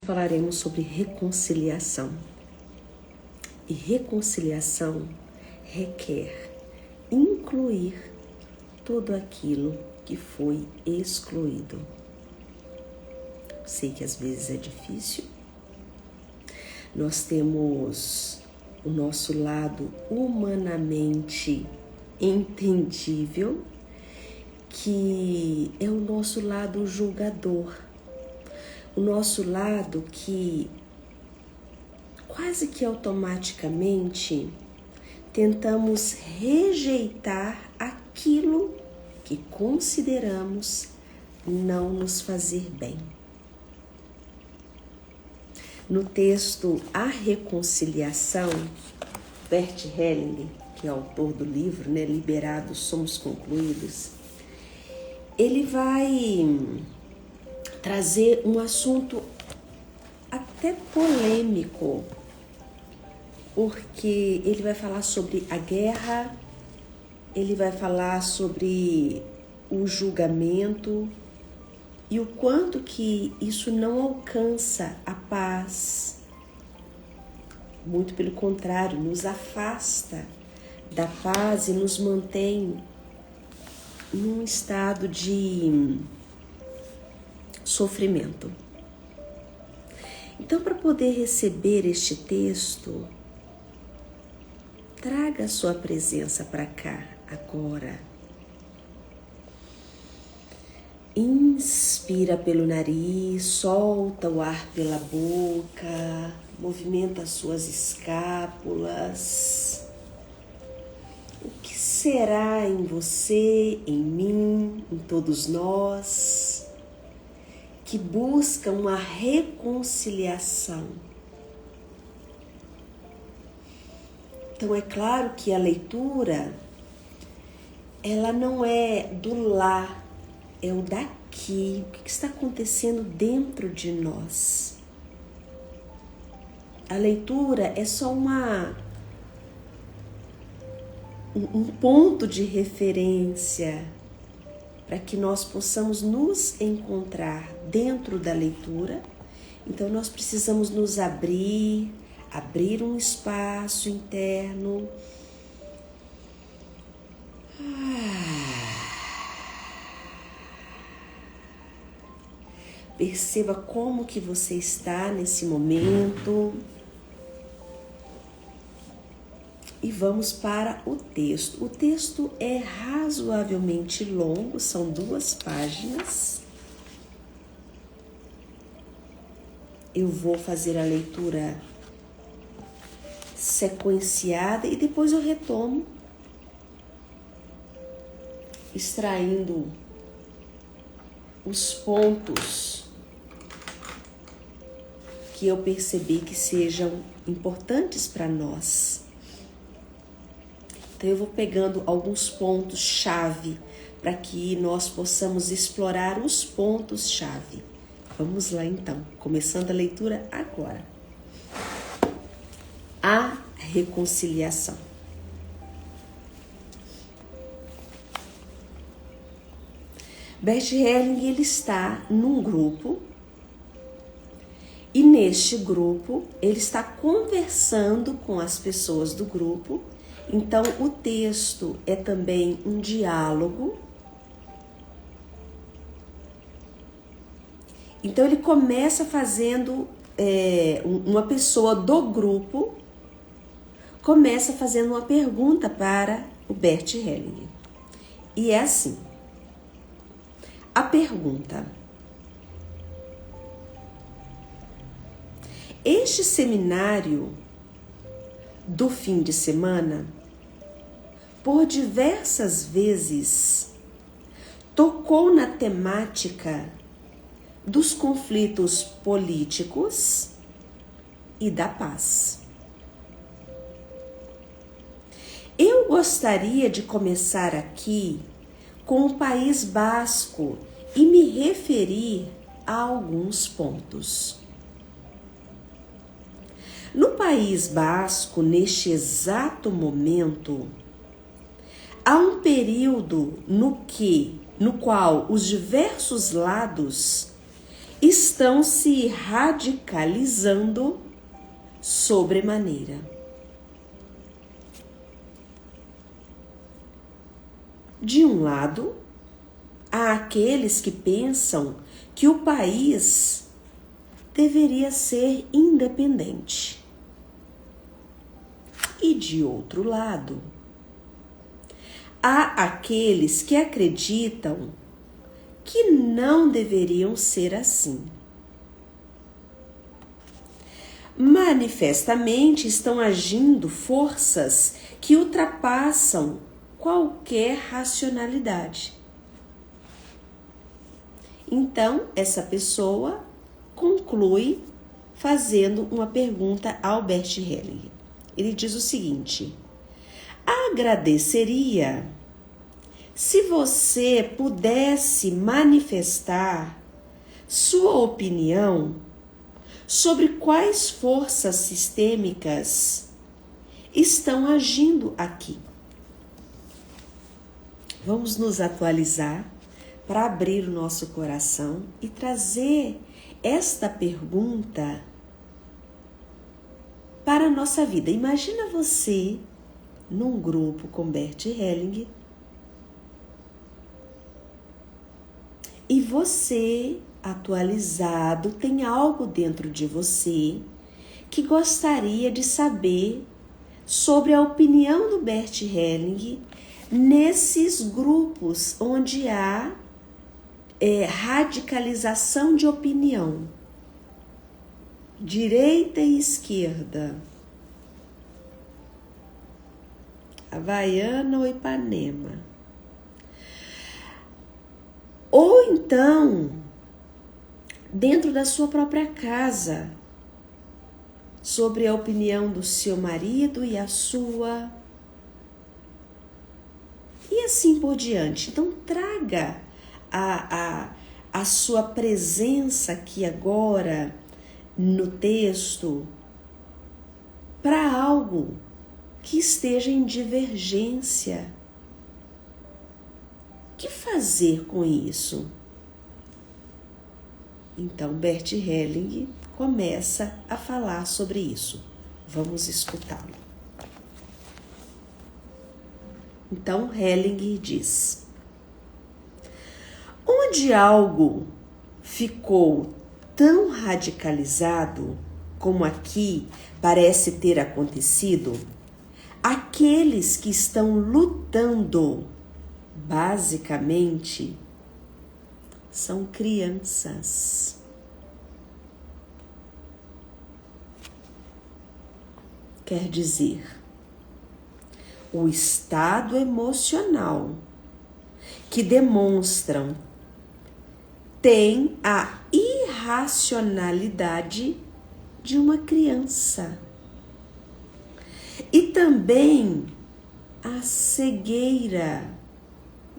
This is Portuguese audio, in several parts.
Falaremos sobre reconciliação. E reconciliação requer incluir tudo aquilo que foi excluído. Sei que às vezes é difícil. Nós temos o nosso lado humanamente entendível, que é o nosso lado julgador. O nosso lado que quase que automaticamente tentamos rejeitar aquilo que consideramos não nos fazer bem. No texto A Reconciliação, Bert Hellinger, que é autor do livro, Liberados Somos Concluídos, ele vai trazer um assunto até polêmico, porque ele vai falar sobre a guerra, ele vai falar sobre o julgamento e o quanto que isso não alcança a paz. Muito pelo contrário, nos afasta da paz e nos mantém num estado de sofrimento. Então, para poder receber este texto, traga a sua presença para cá, agora. Inspira pelo nariz, solta o ar pela boca, movimenta as suas escápulas. O que será em você, em mim, em todos nós, que busca uma reconciliação? Então é claro que a leitura, ela não é do lá, é o daqui. O que está acontecendo dentro de nós? A leitura é só um ponto de referência para que nós possamos nos encontrar dentro da leitura. Então nós precisamos nos abrir um espaço interno. Perceba como que você está nesse momento. E vamos para o texto. O texto é razoavelmente longo, são 2 páginas. Eu vou fazer a leitura sequenciada e depois eu retomo, extraindo os pontos que eu percebi que sejam importantes para nós. Então eu vou pegando alguns pontos-chave para que nós possamos explorar os pontos-chave. Vamos lá então, começando a leitura agora. A reconciliação. Bert Hellinger, ele está num grupo e neste grupo ele está conversando com as pessoas do grupo. Então o texto é também um diálogo. Então ele começa fazendo, uma pessoa do grupo começa fazendo uma pergunta para o Bert Hellinger. E é assim. A pergunta: este seminário do fim de semana, por diversas vezes, tocou na temática dos conflitos políticos e da paz. Eu gostaria de começar aqui com o País Basco e me referir a alguns pontos. No País Basco, neste exato momento, há um período no qual os diversos lados estão se radicalizando sobremaneira. De um lado, há aqueles que pensam que o país deveria ser independente. E de outro lado, há aqueles que acreditam que não deveriam ser assim. Manifestamente estão agindo forças que ultrapassam qualquer racionalidade. Então, essa pessoa conclui fazendo uma pergunta a Albert Helling. Ele diz o seguinte: agradeceria se você pudesse manifestar sua opinião sobre quais forças sistêmicas estão agindo aqui. Vamos nos atualizar para abrir o nosso coração e trazer esta pergunta para a nossa vida. Imagina você num grupo com Bert Helling e você, atualizado, tem algo dentro de você que gostaria de saber sobre a opinião do Bert Helling nesses grupos onde há radicalização de opinião, direita e esquerda, Havaiana ou Ipanema. Ou então, dentro da sua própria casa, sobre a opinião do seu marido e a sua, e assim por diante. Então, traga a sua presença aqui agora no texto para algo que esteja em divergência. O que fazer com isso? Então, Bert Helling começa a falar sobre isso. Vamos escutá-lo. Então, Helling diz: onde algo ficou tão radicalizado como aqui parece ter acontecido, aqueles que estão lutando, basicamente, são crianças. Quer dizer, o estado emocional que demonstram tem a irracionalidade de uma criança e também a cegueira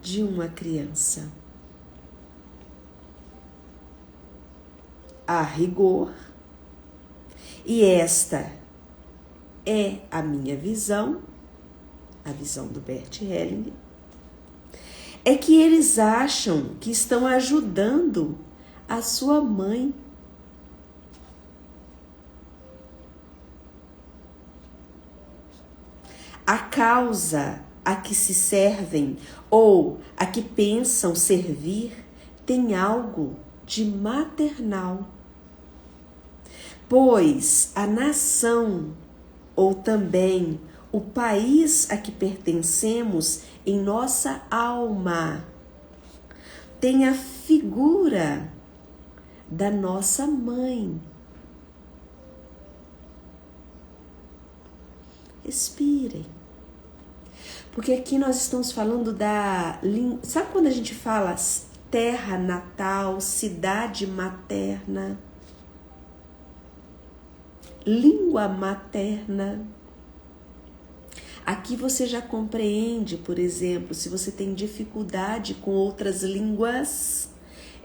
de uma criança. A rigor, e esta é a minha visão, a visão do Bert Helling, é que eles acham que estão ajudando a sua mãe. A causa a que se servem ou a que pensam servir tem algo de maternal, pois a nação ou também o país a que pertencemos em nossa alma tem a figura da nossa mãe. Respirem. Porque aqui nós estamos falando da... Sabe quando a gente fala terra natal, cidade materna, língua materna? Aqui você já compreende, por exemplo, se você tem dificuldade com outras línguas,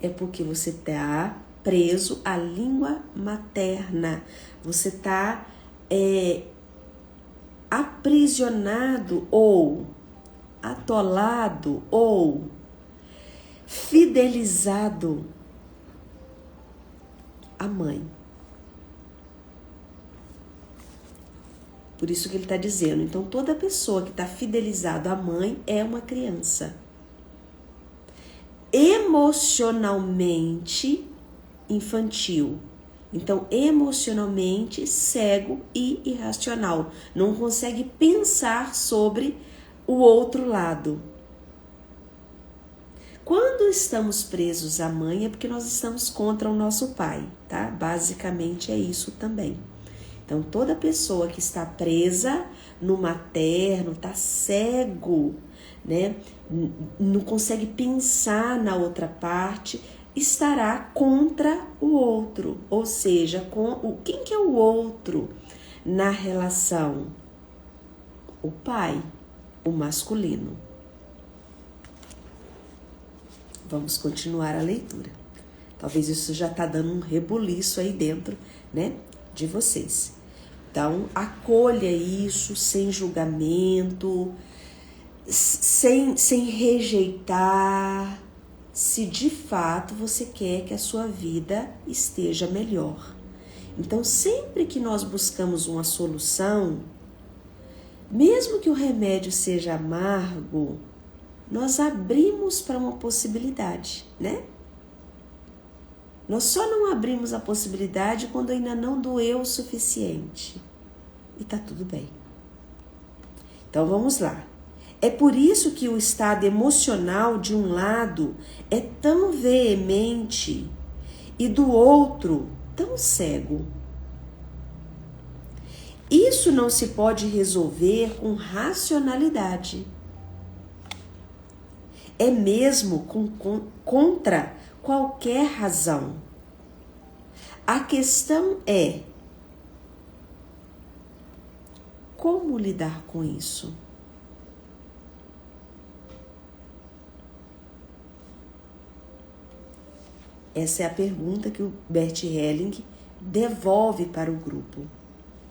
é porque você está preso à língua materna. Você está aprisionado ou atolado ou fidelizado a mãe. Por isso que ele está dizendo, então toda pessoa que está fidelizada à mãe é uma criança. Emocionalmente infantil. Então, emocionalmente cego e irracional. Não consegue pensar sobre o outro lado. Quando estamos presos à mãe é porque nós estamos contra o nosso pai, tá? Basicamente é isso também. Então, toda pessoa que está presa no materno, está cego, né? Não consegue pensar na outra parte, estará contra o outro. Ou seja, quem que é o outro na relação? O pai, o masculino. Vamos continuar a leitura. Talvez isso já está dando um rebuliço aí dentro, né, de vocês. Então, acolha isso sem julgamento, sem rejeitar, se de fato você quer que a sua vida esteja melhor. Então, sempre que nós buscamos uma solução, mesmo que o remédio seja amargo, nós abrimos para uma possibilidade, né? Nós só não abrimos a possibilidade quando ainda não doeu o suficiente. E tá tudo bem. Então vamos lá. É por isso que o estado emocional de um lado é tão veemente e do outro tão cego. Isso não se pode resolver com racionalidade. É mesmo contra qualquer razão. A questão é como lidar com isso? Essa é a pergunta que o Bert Helling devolve para o grupo.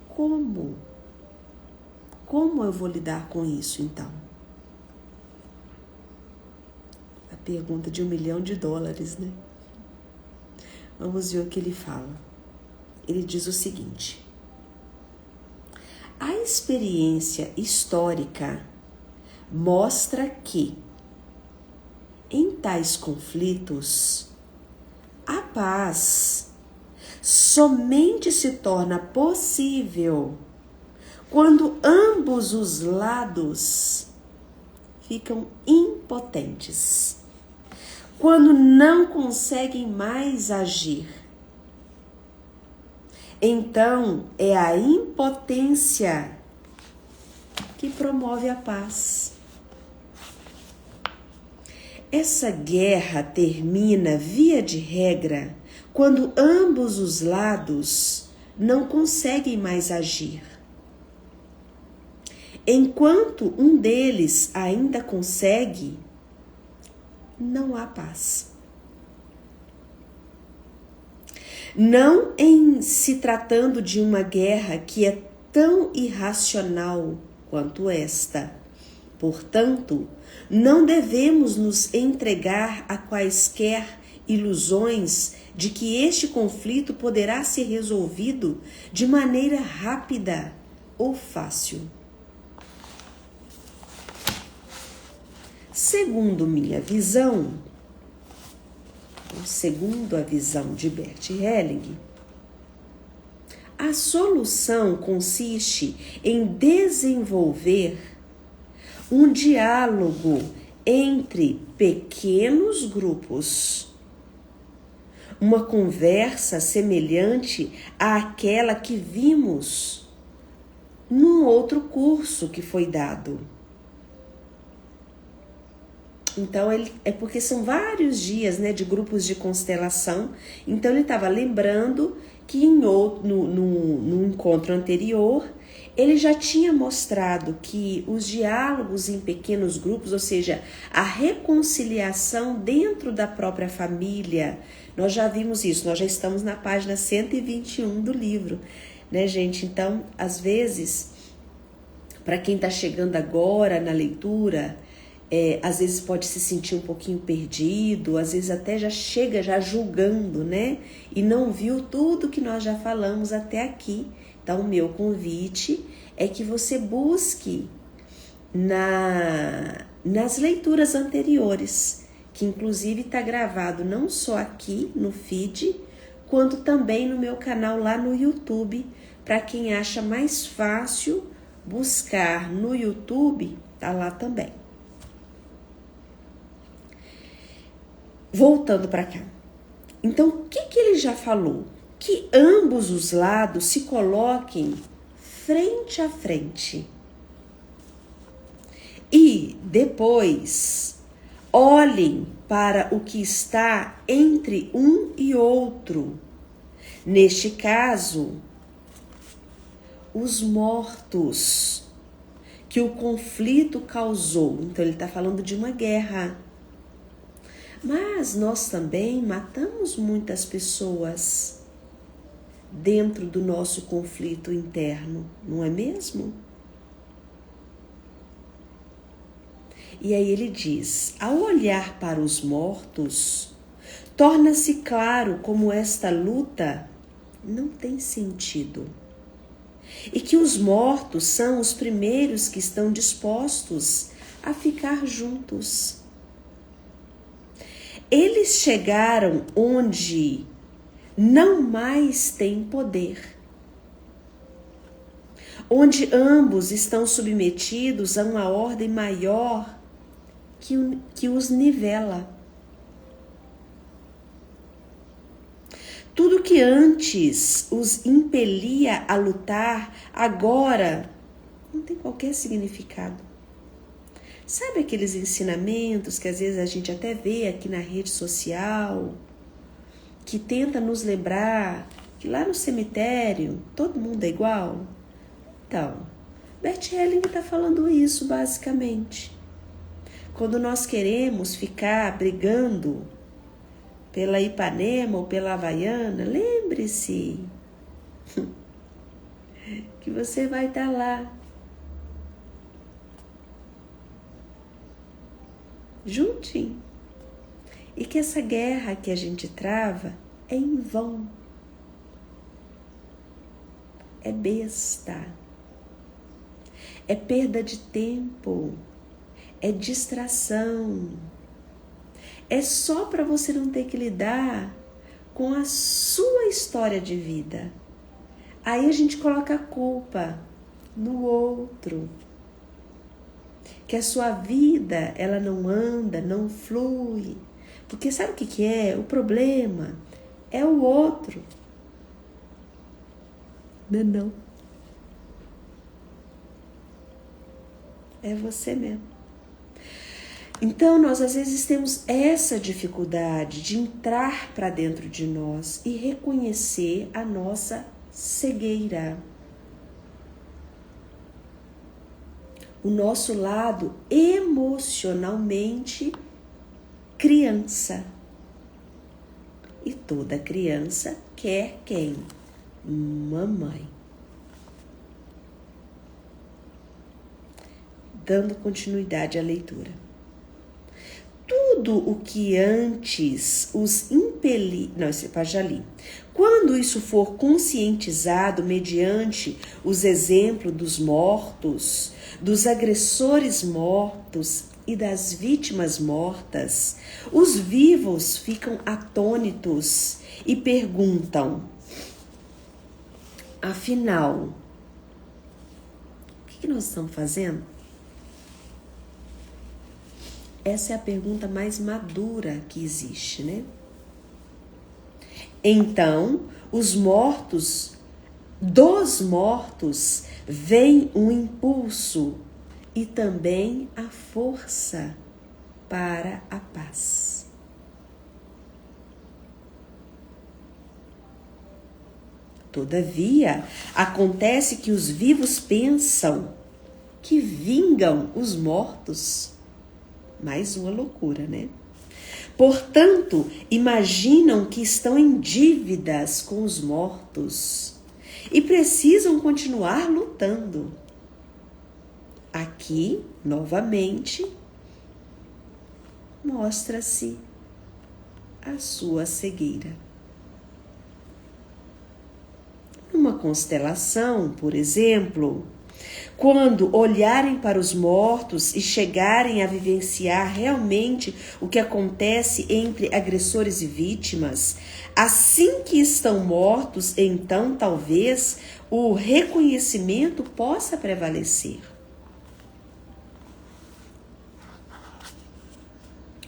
Como? Como eu vou lidar com isso, então? A pergunta de $1 milhão, né? Vamos ver o que ele fala. Ele diz o seguinte: a experiência histórica mostra que, em tais conflitos, a paz somente se torna possível quando ambos os lados ficam impotentes, quando não conseguem mais agir. Então, é a impotência que promove a paz. Essa guerra termina, via de regra, quando ambos os lados não conseguem mais agir. Enquanto um deles ainda consegue, não há paz. Não em se tratando de uma guerra que é tão irracional quanto esta. Portanto, não devemos nos entregar a quaisquer ilusões de que este conflito poderá ser resolvido de maneira rápida ou fácil. Segundo minha visão, segundo a visão de Bert Helling, a solução consiste em desenvolver um diálogo entre pequenos grupos, uma conversa semelhante àquela que vimos num outro curso que foi dado. Então, é porque são vários dias, né, de grupos de constelação. Então, ele estava lembrando que no encontro anterior, ele já tinha mostrado que os diálogos em pequenos grupos, ou seja, a reconciliação dentro da própria família, nós já vimos isso, nós já estamos na página 121 do livro, né, gente? Então, às vezes, para quem está chegando agora na leitura, às vezes pode se sentir um pouquinho perdido, às vezes até já chega já julgando, né? E não viu tudo que nós já falamos até aqui. Então, o meu convite é que você busque nas leituras anteriores, que inclusive está gravado não só aqui no feed, quanto também no meu canal lá no YouTube, para quem acha mais fácil buscar no YouTube, tá lá também. Voltando para cá. Então, o que ele já falou? Que ambos os lados se coloquem frente a frente. E depois olhem para o que está entre um e outro. Neste caso, os mortos que o conflito causou. Então ele está falando de uma guerra. Mas nós também matamos muitas pessoas dentro do nosso conflito interno, não é mesmo? E aí ele diz, ao olhar para os mortos, torna-se claro como esta luta não tem sentido. E que os mortos são os primeiros que estão dispostos a ficar juntos. Eles chegaram onde não mais têm poder, onde ambos estão submetidos a uma ordem maior que os nivela. Tudo que antes os impelia a lutar, agora não tem qualquer significado. Sabe aqueles ensinamentos que às vezes a gente até vê aqui na rede social, que tenta nos lembrar que lá no cemitério todo mundo é igual? Então, Bert Helling está falando isso basicamente. Quando nós queremos ficar brigando pela Ipanema ou pela Havaiana, lembre-se que você vai estar lá, juntinho, e que essa guerra que a gente trava é em vão, é besta, é perda de tempo, é distração, é só para você não ter que lidar com a sua história de vida. Aí a gente coloca a culpa no outro, que a sua vida ela não anda, não flui, porque sabe o que é? O problema é o outro, não, é você mesmo. Então, nós às vezes temos essa dificuldade de entrar para dentro de nós e reconhecer a nossa cegueira. O nosso lado emocionalmente criança. E toda criança quer quem? Mamãe. Dando continuidade à leitura. Tudo o que antes os impelia... Não, esse já li. Quando isso for conscientizado mediante os exemplos dos mortos, dos agressores mortos e das vítimas mortas, os vivos ficam atônitos e perguntam: afinal, o que nós estamos fazendo? Essa é a pergunta mais madura que existe, né? Então, dos mortos, vem um impulso e também a força para a paz. Todavia, acontece que os vivos pensam que vingam os mortos. Mais uma loucura, né? Portanto, imaginam que estão em dívidas com os mortos e precisam continuar lutando. Aqui, novamente, mostra-se a sua cegueira. Numa constelação, por exemplo, quando olharem para os mortos e chegarem a vivenciar realmente o que acontece entre agressores e vítimas, assim que estão mortos, então talvez o reconhecimento possa prevalecer.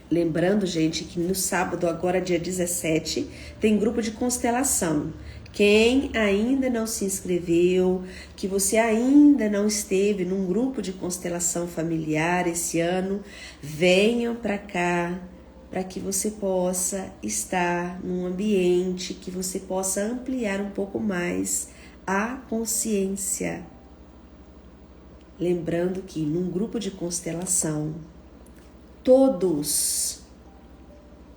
Lembrando, gente, que no sábado, agora dia 17, tem grupo de constelação. Quem ainda não se inscreveu, que você ainda não esteve num grupo de constelação familiar esse ano, venham para cá, para que você possa estar num ambiente que você possa ampliar um pouco mais a consciência. Lembrando que num grupo de constelação, todos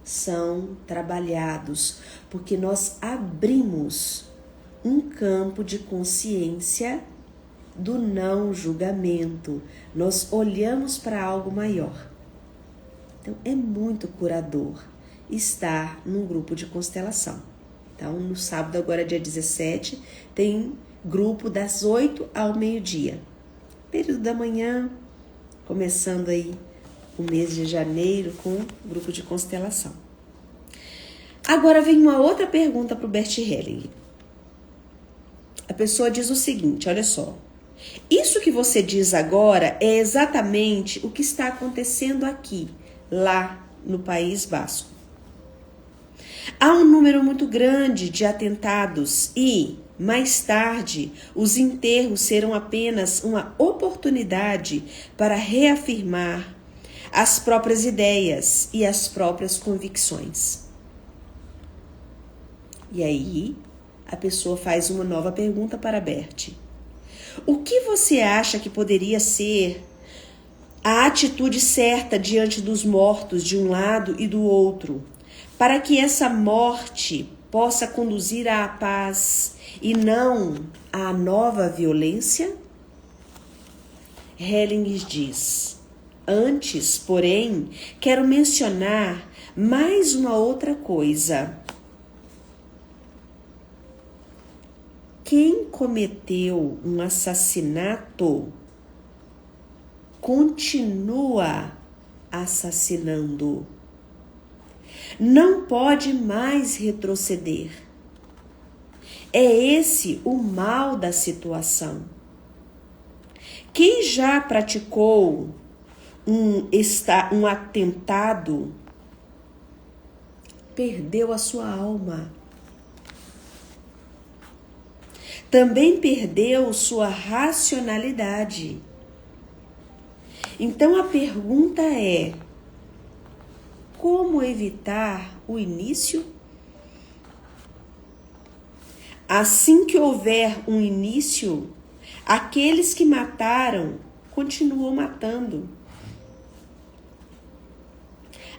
são trabalhados, porque nós abrimos um campo de consciência do não julgamento. Nós olhamos para algo maior. Então, é muito curador estar num grupo de constelação. Então, no sábado, agora dia 17, tem grupo das 8 ao meio-dia. Período da manhã, começando aí o mês de janeiro com o grupo de constelação. Agora vem uma outra pergunta para o Bert Helling. A pessoa diz o seguinte, olha só. Isso que você diz agora é exatamente o que está acontecendo aqui, lá no País Basco. Há um número muito grande de atentados e, mais tarde, os enterros serão apenas uma oportunidade para reafirmar as próprias ideias e as próprias convicções. E aí, a pessoa faz uma nova pergunta para Bert. O que você acha que poderia ser a atitude certa diante dos mortos de um lado e do outro, para que essa morte possa conduzir à paz e não à nova violência? Helling diz: antes, porém, quero mencionar mais uma outra coisa. Quem cometeu um assassinato continua assassinando. Não pode mais retroceder. É esse o mal da situação. Quem já praticou um atentado perdeu a sua alma. Também perdeu sua racionalidade. Então a pergunta é: como evitar o início? Assim que houver um início, aqueles que mataram continuam matando.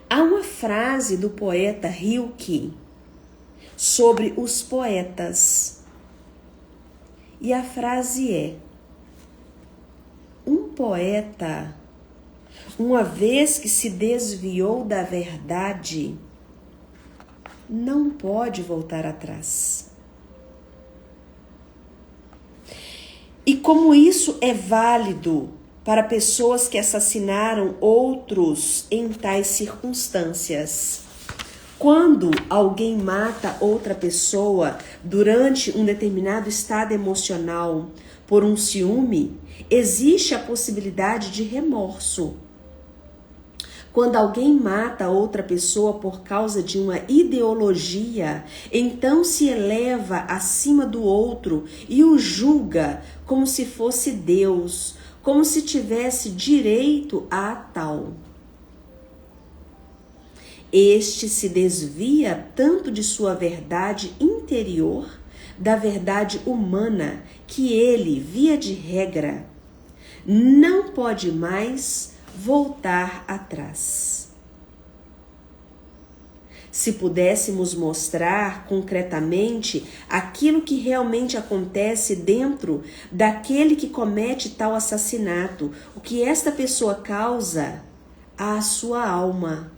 Há uma frase do poeta Rilke sobre os poetas. E a frase é: um poeta, uma vez que se desviou da verdade, não pode voltar atrás. E como isso é válido para pessoas que assassinaram outros em tais circunstâncias. Quando alguém mata outra pessoa durante um determinado estado emocional por um ciúme, existe a possibilidade de remorso. Quando alguém mata outra pessoa por causa de uma ideologia, então se eleva acima do outro e o julga como se fosse Deus, como se tivesse direito a tal. Este se desvia tanto de sua verdade interior, da verdade humana, que ele, via de regra, não pode mais voltar atrás. Se pudéssemos mostrar concretamente aquilo que realmente acontece dentro daquele que comete tal assassinato, o que esta pessoa causa à sua alma,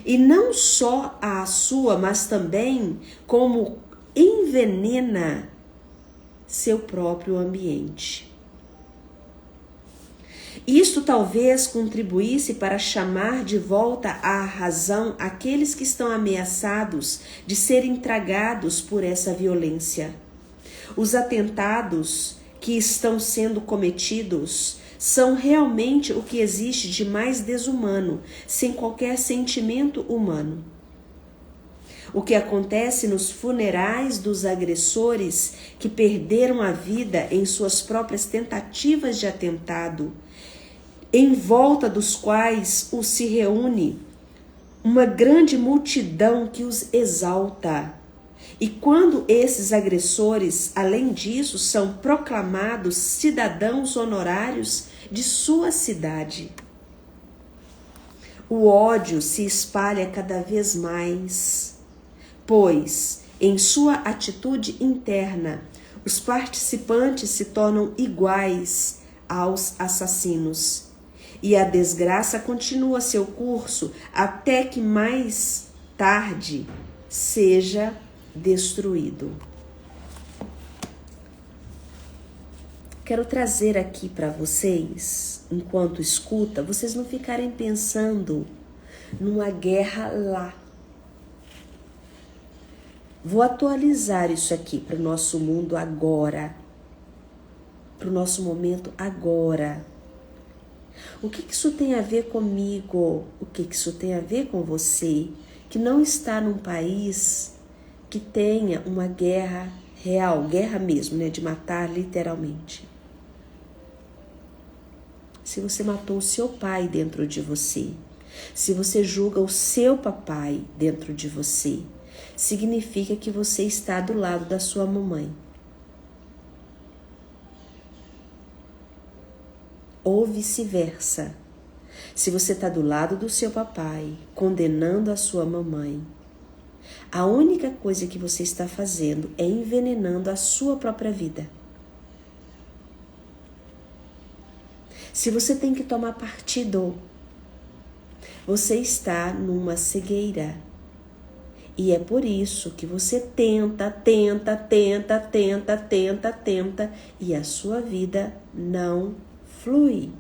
E não só a sua, mas também como envenena seu próprio ambiente. Isto talvez contribuísse para chamar de volta à razão aqueles que estão ameaçados de serem tragados por essa violência. Os atentados que estão sendo cometidos são realmente o que existe de mais desumano, sem qualquer sentimento humano. O que acontece nos funerais dos agressores que perderam a vida em suas próprias tentativas de atentado, em volta dos quais se reúne uma grande multidão que os exalta. E quando esses agressores, além disso, são proclamados cidadãos honorários de sua cidade, o ódio se espalha cada vez mais, pois, em sua atitude interna, os participantes se tornam iguais aos assassinos. E a desgraça continua seu curso até que mais tarde seja destruído. Quero trazer aqui para vocês, enquanto escuta, vocês não ficarem pensando numa guerra lá. Vou atualizar isso aqui para o nosso mundo agora, para o nosso momento agora. O que isso tem a ver comigo? O que isso tem a ver com você, que não está num país que tenha uma guerra real, guerra mesmo, né, de matar literalmente? Se você matou o seu pai dentro de você, se você julga o seu papai dentro de você, significa que você está do lado da sua mamãe. Ou vice-versa. Se você está do lado do seu papai, condenando a sua mamãe, a única coisa que você está fazendo é envenenando a sua própria vida. Se você tem que tomar partido, você está numa cegueira. E é por isso que você tenta, e a sua vida não flui.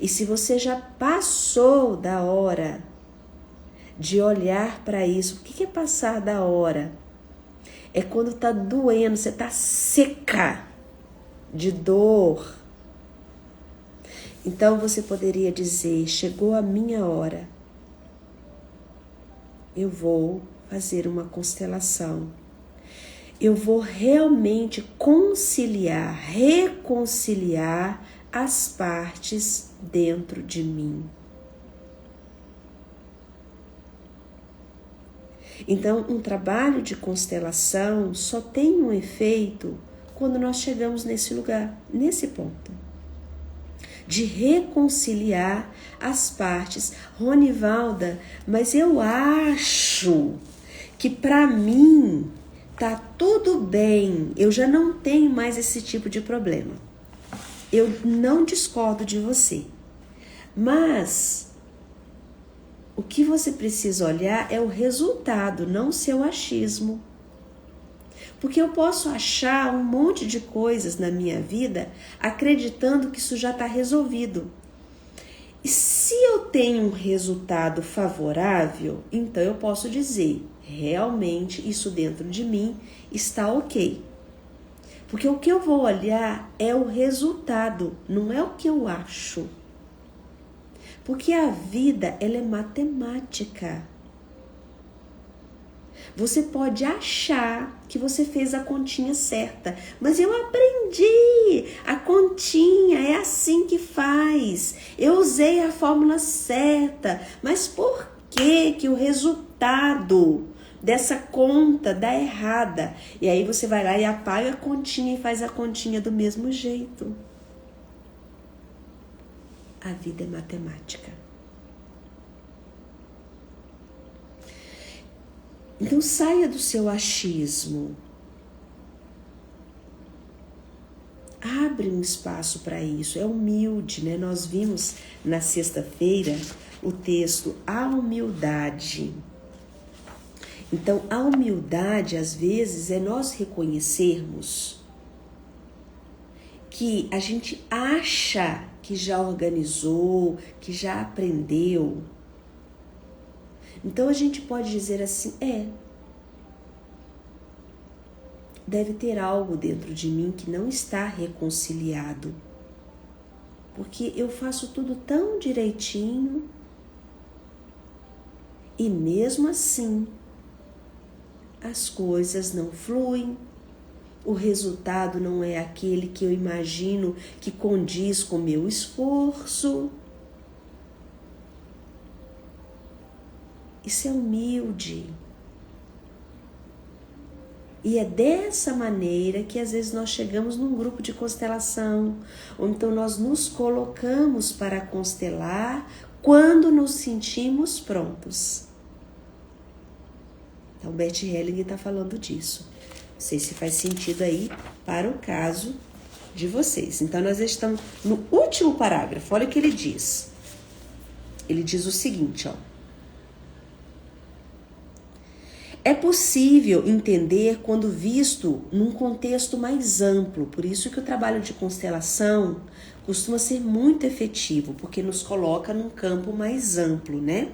E se você já passou da hora de olhar para isso, o que é passar da hora? É quando está doendo, você está seca de dor. Então você poderia dizer: chegou a minha hora. Eu vou fazer uma constelação. Eu vou realmente conciliar, reconciliar as partes dentro de mim. Então, um trabalho de constelação só tem um efeito quando nós chegamos nesse lugar, nesse ponto, de reconciliar as partes. Ronivalda, mas eu acho que para mim tá tudo bem, eu já não tenho mais esse tipo de problema. Eu não discordo de você, mas o que você precisa olhar é o resultado, não o seu achismo. Porque eu posso achar um monte de coisas na minha vida acreditando que isso já está resolvido. E se eu tenho um resultado favorável, então eu posso dizer, realmente isso dentro de mim está ok. Porque o que eu vou olhar é o resultado, não é o que eu acho. Porque a vida, ela é matemática. Você pode achar que você fez a continha certa, mas eu aprendi, a continha é assim que faz. Eu usei a fórmula certa, mas por que o resultado dessa conta dá errada? E aí você vai lá e apaga a continha e faz a continha do mesmo jeito. A vida é matemática. Então saia do seu achismo. Abre um espaço para isso, é humilde, né? Nós vimos na sexta-feira o texto A Humildade. Então, a humildade, às vezes, é nós reconhecermos que a gente acha que já organizou, que já aprendeu. Então, a gente pode dizer assim, deve ter algo dentro de mim que não está reconciliado. Porque eu faço tudo tão direitinho e mesmo assim as coisas não fluem, o resultado não é aquele que eu imagino que condiz com o meu esforço. Isso é humilde. E é dessa maneira que às vezes nós chegamos num grupo de constelação, ou então nós nos colocamos para constelar quando nos sentimos prontos. Então, Bert Hellinger está falando disso. Não sei se faz sentido aí para o caso de vocês. Então, nós estamos no último parágrafo. Olha o que ele diz. Ele diz o seguinte, ó. É possível entender quando visto num contexto mais amplo. Por isso que o trabalho de constelação costuma ser muito efetivo, porque nos coloca num campo mais amplo, né?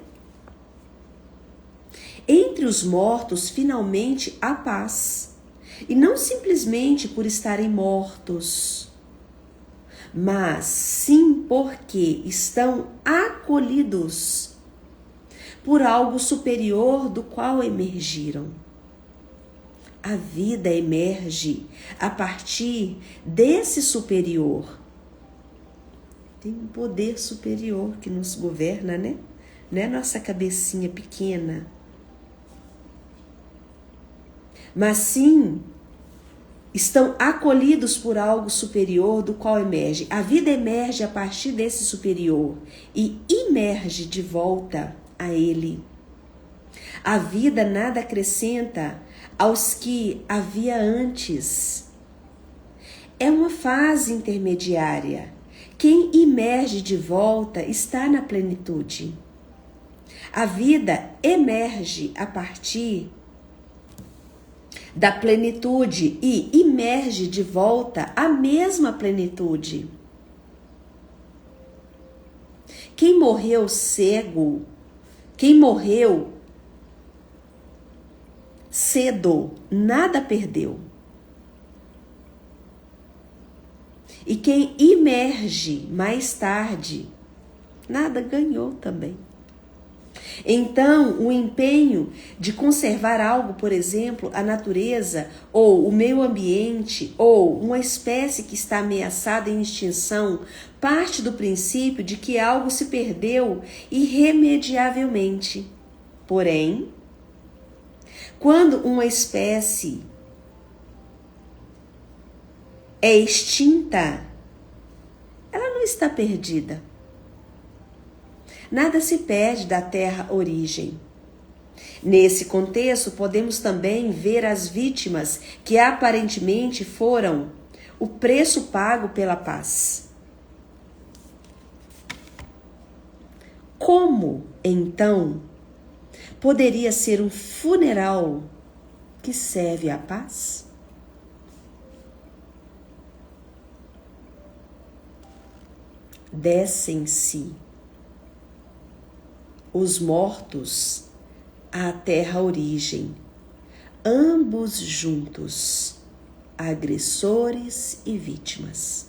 Entre os mortos, finalmente, há paz. E não simplesmente por estarem mortos, mas sim porque estão acolhidos por algo superior do qual emergiram. A vida emerge a partir desse superior. Tem um poder superior que nos governa, né? Não é nossa cabecinha pequena. Mas sim, estão acolhidos por algo superior do qual emerge. A vida emerge a partir desse superior e emerge de volta a ele. A vida nada acrescenta aos que havia antes. É uma fase intermediária. Quem emerge de volta está na plenitude. A vida emerge a partir da plenitude e emerge de volta a mesma plenitude. Quem morreu cego, quem morreu cedo, nada perdeu. E quem emerge mais tarde, nada ganhou também. Então, o empenho de conservar algo, por exemplo, a natureza, ou o meio ambiente, ou uma espécie que está ameaçada em extinção, parte do princípio de que algo se perdeu irremediavelmente. Porém, quando uma espécie é extinta, ela não está perdida. Nada se perde da terra origem. Nesse contexto, podemos também ver as vítimas que aparentemente foram o preço pago pela paz. Como, então, poderia ser um funeral que serve à paz? Descem-se os mortos à terra origem, ambos juntos, agressores e vítimas.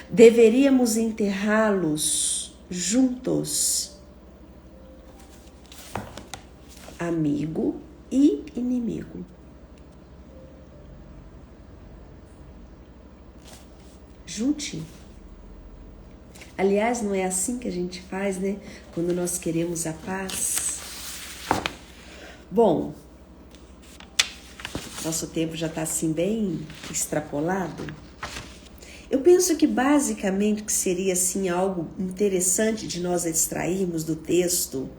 Deveríamos enterrá-los juntos, amigo e inimigo. Juntinho. Aliás, não é assim que a gente faz, né? Quando nós queremos a paz. Bom, nosso tempo já está assim bem extrapolado. Eu penso que basicamente que seria assim algo interessante de nós extrairmos do texto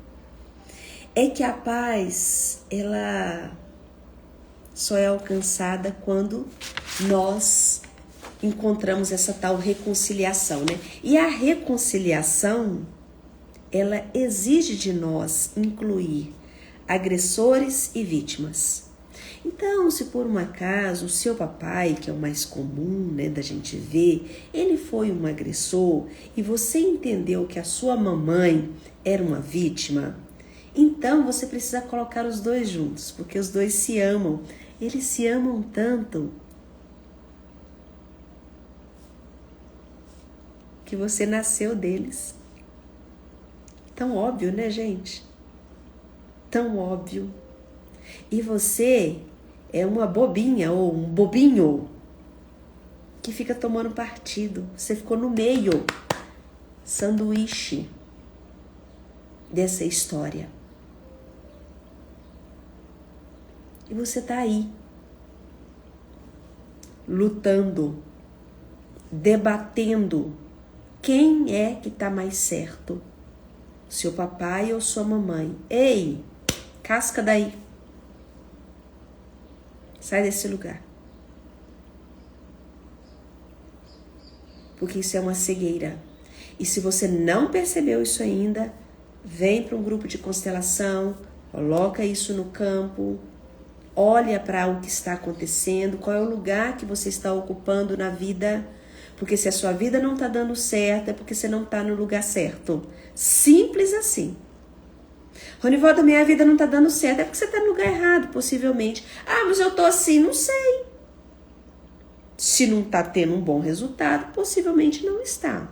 é que a paz, ela só é alcançada quando nós encontramos essa tal reconciliação, né? E a reconciliação, ela exige de nós incluir agressores e vítimas. Então, se por um acaso o seu papai, que é o mais comum, né, da gente ver, ele foi um agressor e você entendeu que a sua mamãe era uma vítima, então você precisa colocar os dois juntos, porque os dois se amam. Eles se amam tanto que você nasceu deles. Tão óbvio, né, gente? Tão óbvio. E você é uma bobinha ou um bobinho que fica tomando partido. Você ficou no meio, sanduíche dessa história. E você tá aí, lutando, debatendo quem é que tá mais certo, seu papai ou sua mamãe. Ei, casca daí. Sai desse lugar. Porque isso é uma cegueira. E se você não percebeu isso ainda, vem para um grupo de constelação, coloca isso no campo, olha para o que está acontecendo, qual é o lugar que você está ocupando na vida. Porque se a sua vida não está dando certo, é porque você não está no lugar certo. Simples assim. Ronivaldo, minha vida não está dando certo, é porque você está no lugar errado, possivelmente. Ah, mas eu estou assim, não sei. Se não está tendo um bom resultado, possivelmente não está.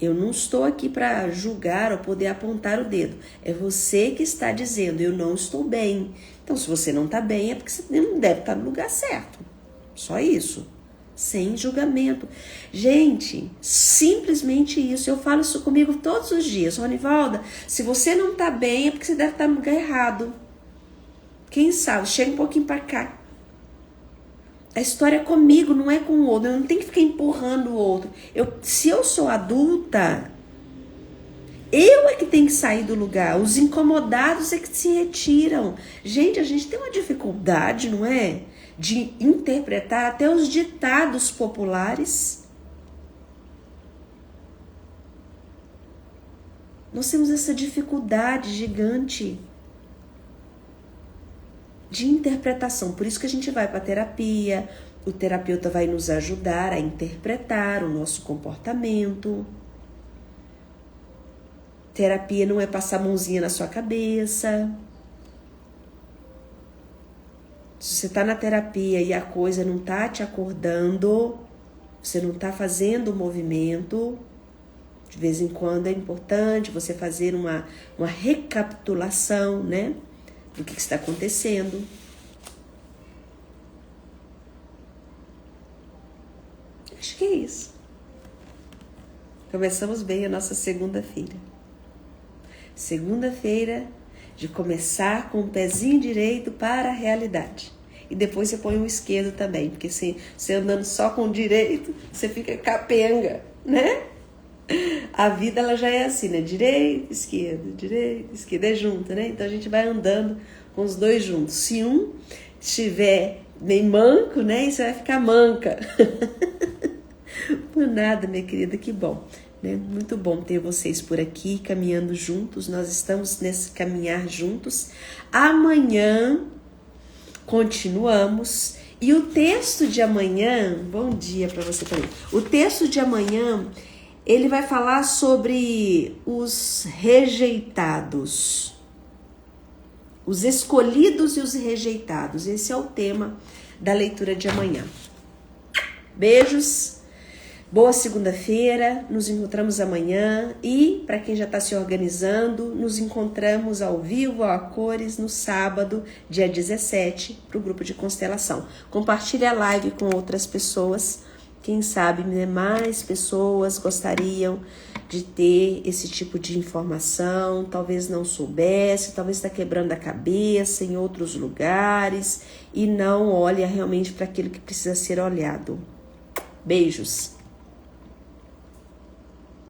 Eu não estou aqui para julgar ou poder apontar o dedo. É você que está dizendo, eu não estou bem. Então, se você não está bem, é porque você não deve estar no lugar certo. Só isso. Sem julgamento. Gente, simplesmente isso. Eu falo isso comigo todos os dias. Ronivalda, se você não está bem, é porque você deve estar no lugar errado. Quem sabe? Chega um pouquinho para cá. A história é comigo, não é com o outro. Eu não tenho que ficar empurrando o outro. Se eu sou adulta, eu é que tenho que sair do lugar. Os incomodados é que se retiram. Gente, a gente tem uma dificuldade, não é? De interpretar até os ditados populares. Nós temos essa dificuldade gigante de interpretação. Por isso que a gente vai para a terapia, o terapeuta vai nos ajudar a interpretar o nosso comportamento. Terapia não é passar a mãozinha na sua cabeça. Se você está na terapia e a coisa não está te acordando, você não está fazendo o movimento, de vez em quando é importante você fazer uma recapitulação, né? Do que está acontecendo. Acho que é isso. Começamos bem a nossa segunda-feira. Segunda-feira de começar com o pezinho direito para a realidade. E depois você põe o esquerdo também, porque se você andando só com o direito, você fica capenga, né? A vida ela já é assim, né? Direita, esquerda, é junto, né? Então a gente vai andando com os dois juntos. Se um estiver bem manco, né? Você vai ficar manca. Por nada, minha querida, que bom, né? Muito bom ter vocês por aqui, caminhando juntos. Nós estamos nesse caminhar juntos. Amanhã continuamos. E o texto de amanhã, bom dia para você também. O texto de amanhã, ele vai falar sobre os rejeitados. Os escolhidos e os rejeitados. Esse é o tema da leitura de amanhã. Beijos. Boa segunda-feira, nos encontramos amanhã e, para quem já está se organizando, nos encontramos ao vivo, a cores, no sábado, dia 17, para o grupo de constelação. Compartilhe a live com outras pessoas, quem sabe mais pessoas gostariam de ter esse tipo de informação, talvez não soubesse, talvez está quebrando a cabeça em outros lugares e não olha realmente para aquilo que precisa ser olhado. Beijos!